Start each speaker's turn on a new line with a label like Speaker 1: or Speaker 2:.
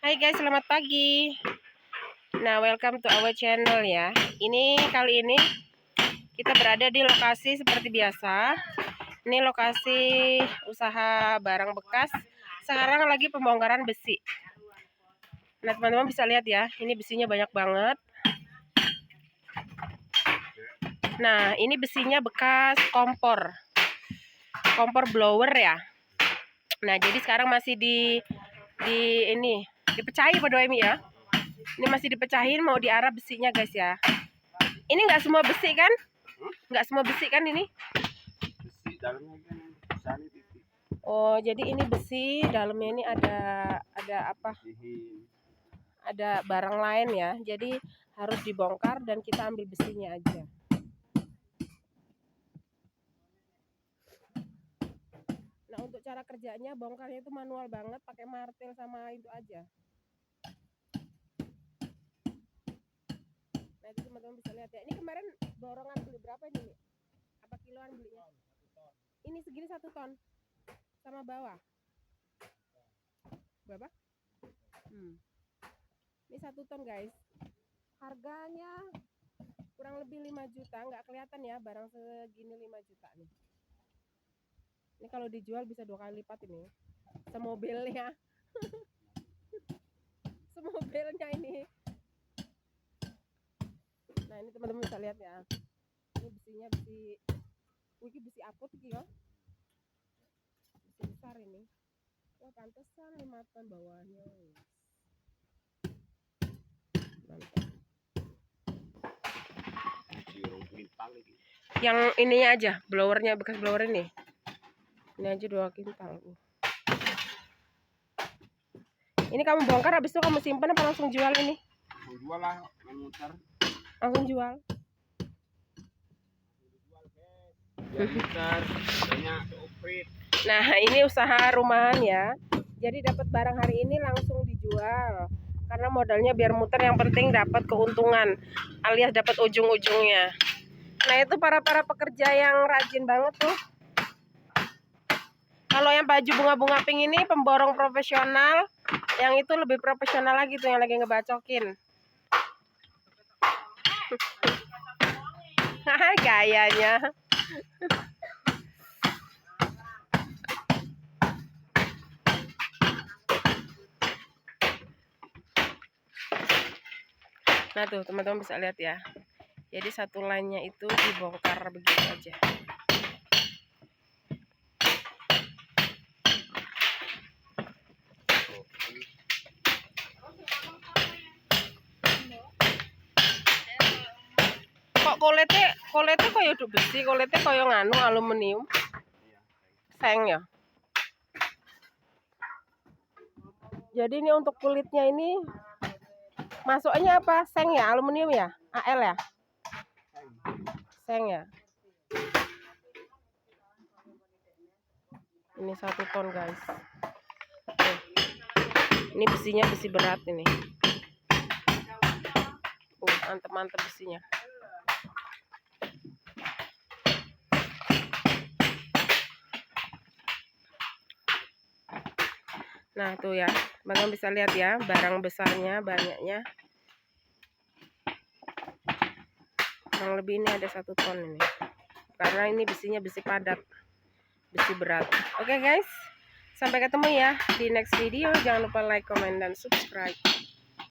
Speaker 1: Hai guys, selamat pagi. Nah, welcome to our channel ya. Kali ini kita berada di lokasi seperti biasa. Ini lokasi usaha barang bekas. Sekarang lagi pembongkaran besi. Nah, teman-teman bisa lihat ya, ini besinya banyak banget. Nah, ini besinya bekas kompor blower ya. Nah, jadi sekarang masih dipecahin pada Emi ya. Ini masih dipecahin, mau diarah besinya guys ya. Ini nggak semua besi kan? Nggak semua besi kan ini?
Speaker 2: Besi dalamnya kan misalnya titik.
Speaker 1: Oh, jadi ini besi, dalamnya ini ada apa? Ada barang lain ya. Jadi harus dibongkar dan kita ambil besinya aja. Nah, untuk cara kerjanya bongkarnya itu manual banget, pakai martil sama itu aja. Nah, itu teman-teman bisa lihat ya. Ini kemarin borongan beli berapa ini? Apa kiloan belinya? Ini segini 1 ton. Sama bawah. Berapa? Ini 1 ton guys. Harganya kurang lebih 5 juta. Nggak kelihatan ya barang segini 5 juta nih. Ini kalau dijual bisa 2 kali lipat ini. Semobilnya. Semobilnya ini. Nah, ini teman-teman bisa lihat ya. Ini besinya besi apot gitu ya. Besi besar ini. Wah, pantesan 5 ton bawahnya. Mantap. Yang ininya aja, blowernya, bekas blower ini. Ini aja 2 kintal. Ini kamu bongkar, habis itu kamu simpan apa langsung jual ini?
Speaker 2: Langsung jual lah, muter.
Speaker 1: Langsung jual.
Speaker 2: Biar muter, banyak oprit.
Speaker 1: Nah, ini usaha rumahan ya. Jadi dapat barang hari ini langsung dijual. Karena modalnya biar muter, yang penting dapat keuntungan alias dapat ujung-ujungnya. Nah, itu para pekerja yang rajin banget tuh. Kalau yang baju bunga-bunga pink ini pemborong profesional, yang itu lebih profesional lagi tuh yang lagi ngebacokin. Gayanya. Nah tuh teman-teman bisa lihat ya. Jadi satu line-nya itu dibongkar begitu aja. Kok kolete koyo besi, kolete koyo nganu aluminium. Seng ya. Jadi ini untuk kulitnya ini masuknya apa? Seng ya, aluminium ya? AL ya? Seng ya. Ini 1 ton guys. Ini besinya besi berat ini. Mantep-mantep besinya. Nah tuh ya, teman-teman bisa lihat ya, barang besarnya banyaknya. Kurang lebih ini ada 1 ton ini. Karena ini besinya besi padat, besi berat. Oke guys, sampai ketemu ya di next video. Jangan lupa like, comment, dan subscribe.